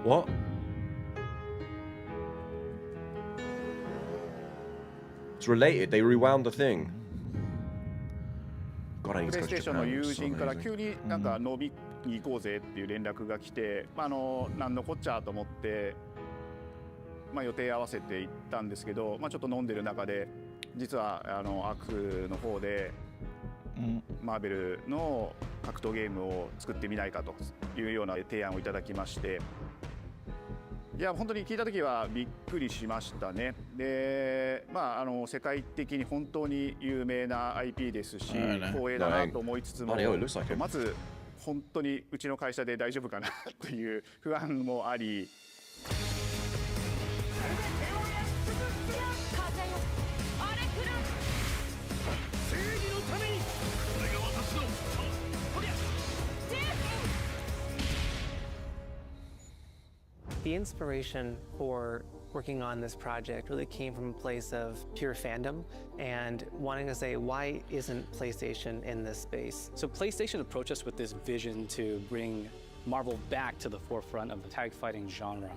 What? It's related. They rewound the thing. God, I need to go to PlayStation の友人から急 Japan. になんか飲みに行こうぜっていう連絡が来て、なんのこっちゃと思って、予定合わせて行ったんですけど、ちょっと飲んでる中で実はアークの方でマーベルの格闘ゲームを作ってみないかというような提案をいただきまして。いや本当に聞いた時はびっくりしましたね。で、世界的に本当に有名な IP ですし、光栄だなと思いつつも、まず本当にうちの会社で大丈夫かなという不安もあり。The inspiration for working on this project really came from a place of pure fandom and wanting to say, why isn't PlayStation in this space? So PlayStation approached us with this vision to bring Marvel back to the forefront of the tag fighting genre.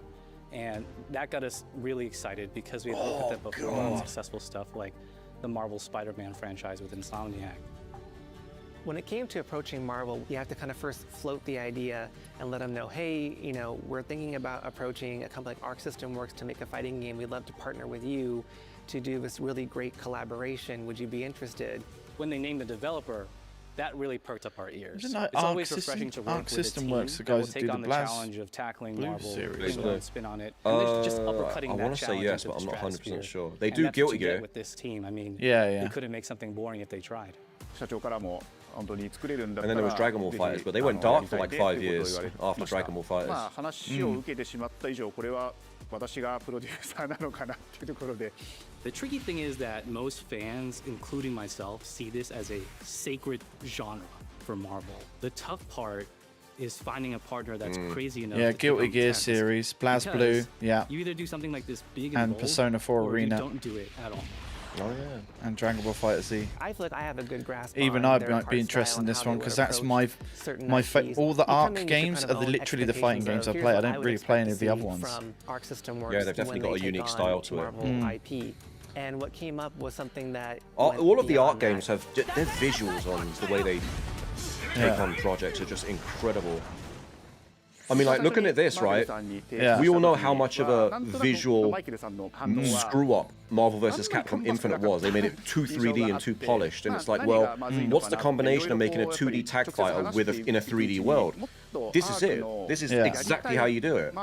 And that got us really excited because we had looked at that before on successful stuff like the Marvel Spider-Man franchise with Insomniac. When it came to approaching Marvel, you have to kind of first float the idea and let them know, hey, we're thinking about approaching a company like Arc System Works to make a fighting game. We'd love to partner with you to do this really great collaboration. Would you be interested? When they named the developer, that really perked up our ears. Isn't that it's always refreshing to work with a team Works, the that will guys that take do on the the challenge of tackling Marvel, bring their own spin on it, and then just uppercutting I that want to say challenge yes, into but the I'm not 100% stratosphere. sure. They And do that's what Guilty you get Gear. with this team. I mean, Yeah. they couldn't make something boring if they tried. 社長からも本当に作れるんだ And った then ら there was Dragon Ball ぜひ Fighters, but they went dark for like 5 やりたいねっていうことを years 言われ after ました。 Dragon Ball Fighters. 話を受けてしまった以上、これは私がプロデューサーなのかなっていうところで。The tricky thing is that most fans, including myself, see this as a sacred genre for Marvel. The tough part is finding a partner that's crazy enough. Yeah, to Guilty take on Gear tasks. series, BlazBlue, Because yeah. You either do something like this big And bold, Persona 4 or Arena. you don't do it at all. Oh yeah. And Dragon Ball FighterZ. I feel like I have a good grasp. Even on I their might be art interested style in and this how one they because would that's approach certain IPs. all the You come Arc in with your games kind are of own literally the fighting games expectations I of, play. I here's what don't would really play any of expect the to other see ones. From Arc System Yeah, Works they've definitely when got a they unique take style on to it. Marvel IP. And what came up was something that All of the beyond Arc games have their visuals on the way they take on projects are just incredible. I mean, like, looking at this, right? Yeah. We all know how much of a visual screw-up Marvel vs. Capcom Infinite was. They made it too 3D and too polished, and it's like, well, what's the combination of making a 2D tag fighter in a 3D world? This is it. This is exactly how you do it.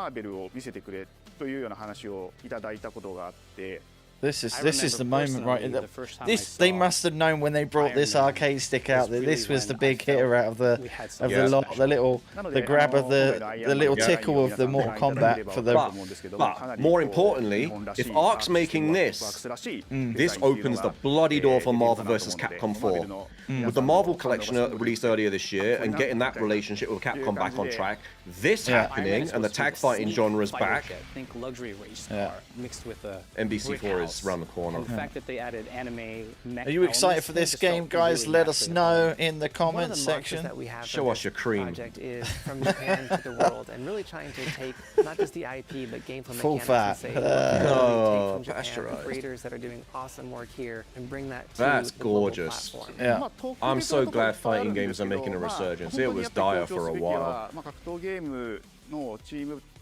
This is the moment, right? They must have known when they brought this arcade stick out that this was the big hitter out of the lot. The grab of the little tickle of the Mortal Kombat for the. But more importantly, if Arc's making this, this opens the bloody door for Marvel vs. Capcom 4. With the Marvel collection released earlier this year and getting that relationship with Capcom back on track, this happening and the tag fighting genre's back. Think luxury race car mixed with a MBC4 is around the corner. The fact that they added anime. Are you excited for this game, guys? Let us know in the comments section. Show us your cream. Project is from Japan to the world, and really trying to take not just the IP but gameplay Full mechanics fat. and say, Oh, take from Japan, pasteurized. creators that are doing awesome work here, and bring that to That's the global gorgeous. platform. Yeah. I'm so glad fighting games are making a resurgence. It was dire for a while.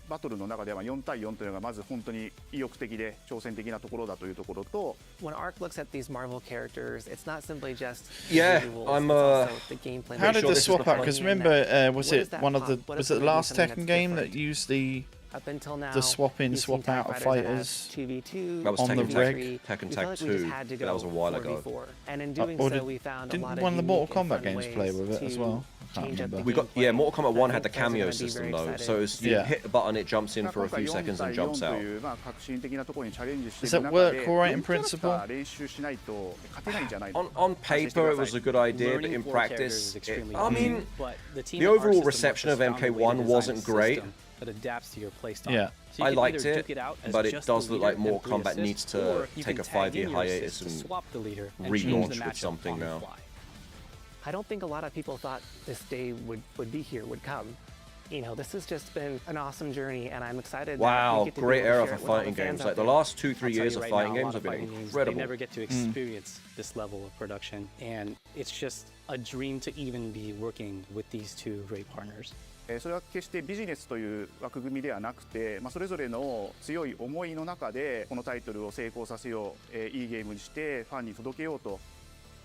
バトルの中では4対4というのがまず本当に意欲的で挑戦的なところだというところと When Ark looks at these Marvel characters, it's not simply just Yeah, visuals, I'm, it's also the gameplay. How did sure the this is swap the out? Because remember, was it one of the the last Tekken game that used the Up until now, the swap in, you've seen swap out of TIE fighters fighters 2v2, That was on the Tekken reg? Tekken We Tag felt like we just 2, had to but that go was a while ago. 4v4. And in doing Or so, we found a didn't lot of one of the unique Mortal and Kombat fun games play ways with it as to well? I can't change up remember. We got gameplay. Mortal Kombat 1 had the I think fans are cameo gonna be system very though, excited. so it's, you hit the button, it jumps in for a few 今回 seconds 4 and 対 jumps 4 と out. いう革新的なところにチャレンジしてい Does る that 中 work で all right in 4キャラクタ principle? ー練習しないと勝てないんじゃないの On paper, it was a good idea, but Learning in 4 characters practice, is extremely I mean, easy, but the team the at Arc overall System reception of Works found a way to MK1 design wasn't a great. system that adapts to your playstyle. Yeah. So you I can liked either it, duke out as but it just does the look leader like Mortal and Kombat free needs assist, to or you take can a tag 5-year in your hiatus assist to and swap the leader and change the relaunch with matchup something on the now. fly. I don't think a lot of people thought this day would be here, would come. You know, this has just been an awesome journey, and I'm excited. that Wow, we get to be great able to era share for it with all the fighting fans games. out Like the there. last 2-3 I'll tell years you of right fighting now, a games lot have of been fighting games, incredible. They never get to experience this level of production, and it's just a dream to even be working with these two great partners. それは決してビジネスという枠組みではなくて、それぞれの強い思いの中でこのタイトルを成功させよう、いいゲームにしてファンに届けようと。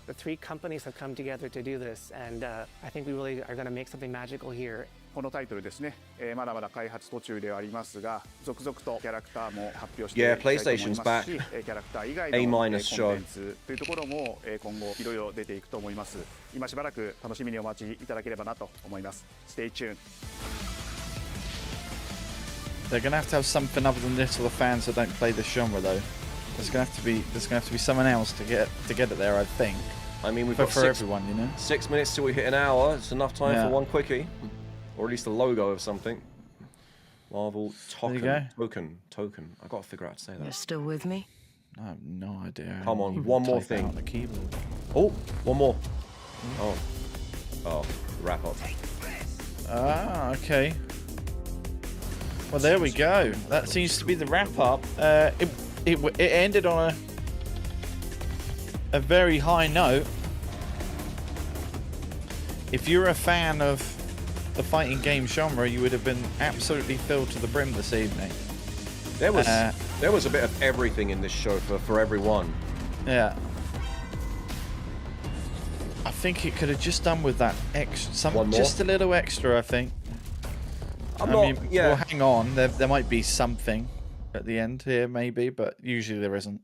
The three companies have come together to do this, and I think we really are going to make something magical here. このタイトルですね、まだまだ開発途中ではありますが、続々とキャラクターも発表していき Yeah, たいと思い PlayStation's ます back. し、キャラクター以外の A- コンテン show. ツというところも今後いろいろ出ていくと思います。今しばらく楽しみにお待ちいただければなと思います。Stay tuned. They're gonna have to have something other than this for the fans that don't play this genre, though. There's gonna have to be someone else to get it there, I think. I mean, we've But got for 6 everyone, you know. 6 minutes till we hit an hour. It's enough time Yeah. for one quickie, or at least a logo of something. Marvel There you Tōkon. I gotta figure out how to say You're that. still with me? I have no idea. Come on, You one more type it out thing. on the keyboard. Oh, one more. Oh, wrap up. Ah, okay. Well, there we go. That seems to be the wrap up. It ended on a very high note. If you're a fan of the fighting game genre, you would have been absolutely filled to the brim this evening. There was a bit of everything in this show for everyone. Yeah. I think it could have just done with that extra, One more? just a little extra. I think. Well, hang on. There might be something at the end here, maybe, but usually there isn't.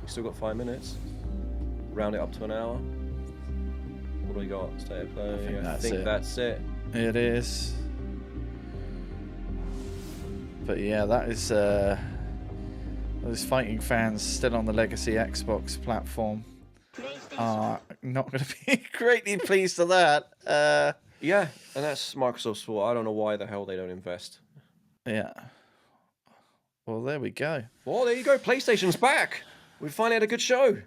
We still got 5 minutes. Round it up to an hour. What do we got? Stay at play. I think that's it. It is. But yeah, that is those fighting fans still on the legacy Xbox platform are not going to be greatly pleased with that. Yeah, and that's Microsoft's fault. I don't know why the hell they don't invest. Yeah. Well, there we go. Well, there you go. PlayStation's back. We finally had a good show.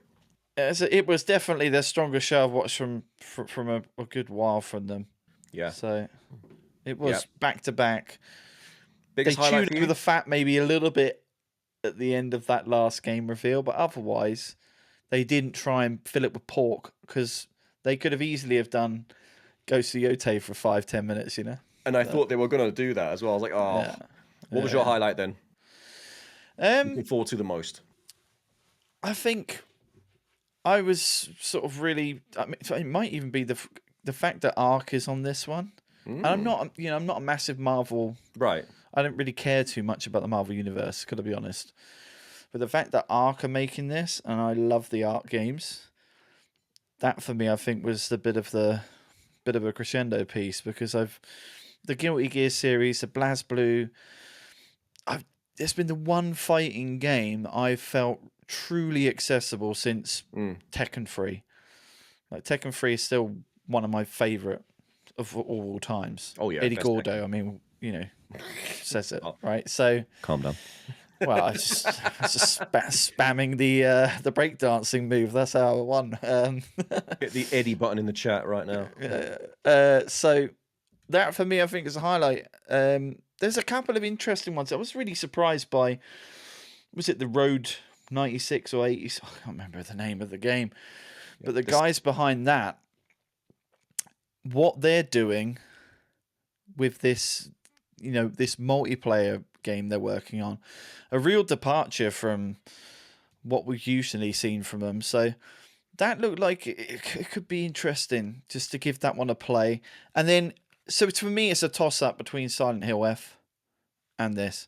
It was definitely their strongest show I've watched from a good while from them. Yeah. So it was back to back. Biggest They highlight chewed for over you? the fat maybe a little bit at the end of that last game reveal, but otherwise they didn't try and fill it with pork because they could have easily have done Ghost of Yotei for 5-10 minutes, you know. And I thought they were going to do that as well. I was like, oh. Yeah. What was your highlight then? Looking forward to the most. I think I was sort of really. I mean, it might even be the fact that Ark is on this one. And I'm not, I'm not a massive Marvel. Right. I don't really care too much about the Marvel universe, gotta be honest. But the fact that Ark are making this, and I love the Ark games, that for me, I think was the bit of a crescendo piece because the Guilty Gear series, the BlazBlue. It's been the one fighting game I've felt truly accessible since Tekken 3. Like Tekken 3 is still one of my favourite of all times. Oh yeah, Eddie best Gordo. Tekken. I mean, says it right. So calm down. Well, I just spamming the breakdancing move. That's how I won. Hit the Eddie button in the chat right now. So that for me, I think is a highlight. There's a couple of interesting ones. I was really surprised by. Was it the Road 96 or 80? I can't remember the name of the game, but the guys behind that, what they're doing with this, this multiplayer game they're working on, a real departure from what we've usually seen from them. So that looked like it could be interesting just to give that one a play. And then, so for me, it's a toss up between Silent Hill F and this.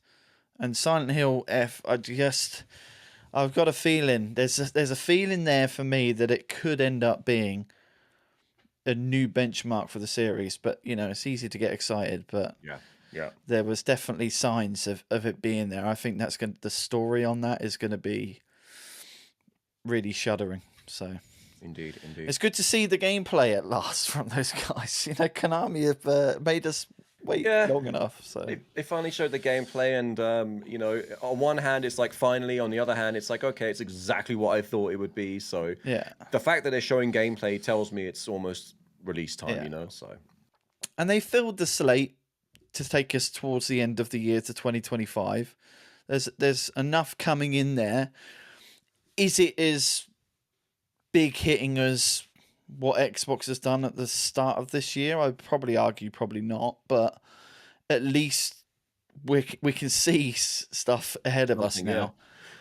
And Silent Hill F, I've got a feeling there's a feeling there for me that it could end up being a new benchmark for the series. But it's easy to get excited. But yeah, there was definitely signs of it being there. I think the story on that is going to be really shuddering. So indeed, it's good to see the gameplay at last from those guys. Konami have made us wait long enough. So they finally showed the gameplay, and on one hand it's like finally, on the other hand it's like, okay, it's exactly what I thought it would be. So the fact that they're showing gameplay tells me it's almost release time. So and they filled the slate to take us towards the end of the year to 2025. There's enough coming in there. Is it as big hitting as what Xbox has done at the start of this year? I'd probably argue probably not, but at least we can see stuff ahead of us now.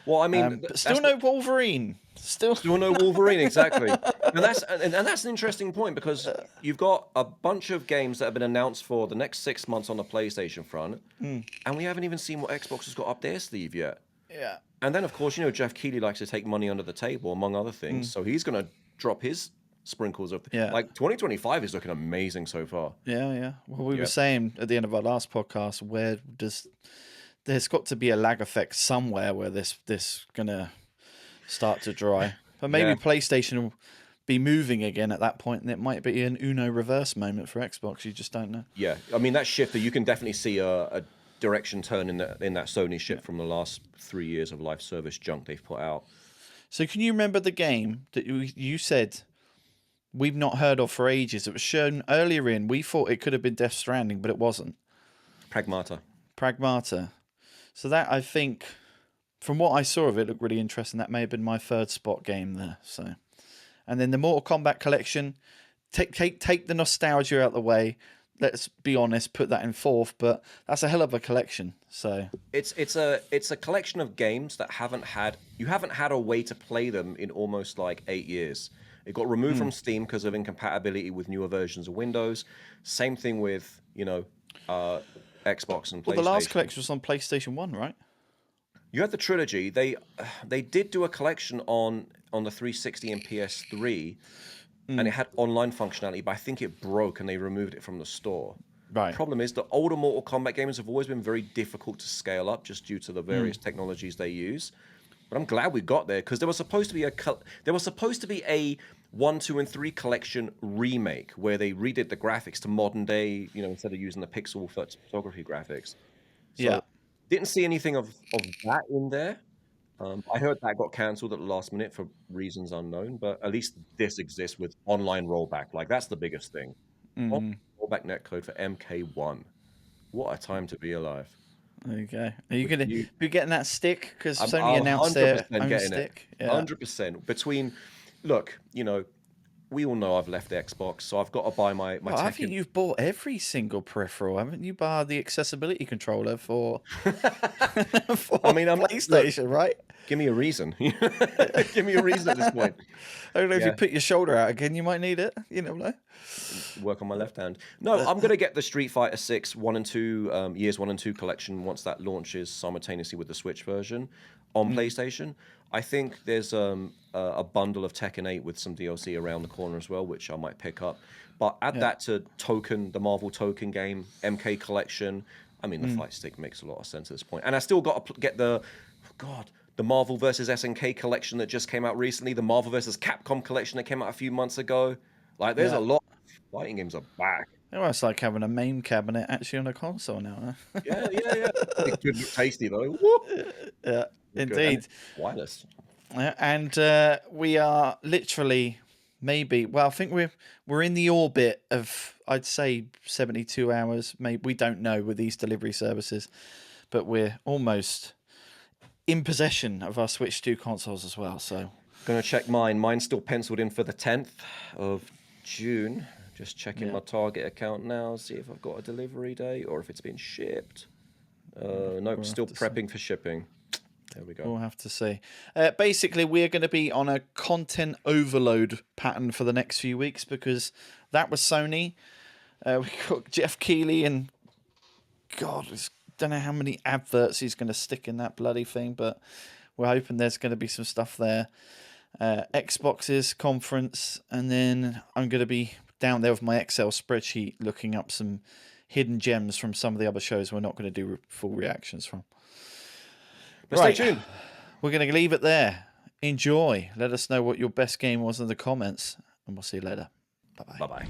Well, I mean, but still no Wolverine. Still no Wolverine, exactly. And that's an interesting point because you've got a bunch of games that have been announced for the next 6 months on the PlayStation front, and we haven't even seen what Xbox has got up their sleeve yet. Yeah. And then, of course, Jeff Keighley likes to take money under the table, among other things. So he's going to drop his sprinkles of... Like, 2025 is looking amazing so far. Yeah. Well, we were saying at the end of our last podcast, there's got to be a lag effect somewhere where this going to start to dry. But maybe PlayStation will be moving again at that point, and it might be an Uno reverse moment for Xbox. You just don't know. Yeah. I mean, that shift, you can definitely see a direction turn in that Sony ship from the last 3 years of live service junk they've put out. So can you remember the game that you said we've not heard of for ages? It was shown earlier in. We thought it could have been Death Stranding, but it wasn't. Pragmata. So that, I think, from what I saw of it, looked really interesting. That may have been my third spot game there. So, and then the Mortal Kombat collection. Take the nostalgia out of the way. Let's be honest, put that in fourth, but that's a hell of a collection. So it's a collection of games that haven't had a way to play them in almost like 8 years. It got removed from Steam because of incompatibility with newer versions of Windows. Same thing with Xbox and PlayStation. Well, the last collection was on PlayStation 1, right? You had the trilogy. They did do a collection on the 360 and PS3. And it had online functionality, but I think it broke and they removed it from the store. Right. The problem is the older Mortal Kombat games have always been very difficult to scale up just due to the various technologies they use. But I'm glad we got there because there was supposed to be a 1, 2, and 3 collection remake where they redid the graphics to modern day, instead of using the pixel photography graphics. So didn't see anything of that in there. I heard that got cancelled at the last minute for reasons unknown, but at least this exists with online rollback. Like, that's the biggest thing. Rollback netcode for MK1. What a time to be alive. There you go. Are you going to be getting that stick? Because Sony announced their own stick. It. 100%. Look, we all know I've left Xbox, so I've got to buy my I think you've bought every single peripheral, haven't you? Bar the accessibility controller for, PlayStation, right? Give me a reason. Give me a reason at this point. I don't know if you put your shoulder out again, you might need it. You never know. Work on my left hand. No, I'm going to get the Street Fighter 6 1 and 2 years 1 and 2 collection once that launches simultaneously with the Switch version on PlayStation. I think there's a bundle of Tekken 8 with some DLC around the corner as well, which I might pick up. But add that to Tōkon, the Marvel Tōkon game, MK collection. I mean, the fight stick makes a lot of sense at this point. And I still got to get the Marvel vs. SNK collection that just came out recently, the Marvel vs. Capcom collection that came out a few months ago. Like, there's a lot of fighting games are back. Oh, it's like having a main cabinet actually on a console now. Huh? Yeah. It could look tasty, though. Woo! Yeah, indeed. Wireless. And we are literally I think we're in the orbit of, I'd say, 72 hours. Maybe we don't know with these delivery services, but we're almost in possession of our Switch 2 consoles as well. So, gonna check mine. Mine's still penciled in for the 10th of June. Just checking my Target account now, see if I've got a delivery date or if it's been shipped. Nope, still prepping for shipping. There we go. We'll have to see. Basically, we're going to be on a content overload pattern for the next few weeks because that was Sony. We got Jeff Keighley and God, I don't know how many adverts he's going to stick in that bloody thing, but we're hoping there's going to be some stuff there. Xbox's conference, and then I'm going to be down there with my Excel spreadsheet looking up some hidden gems from some of the other shows we're not going to do full reactions from. But stay tuned. We're going to leave it there. Enjoy. Let us know what your best game was in the comments, and we'll see you later. Bye-bye. Bye-bye.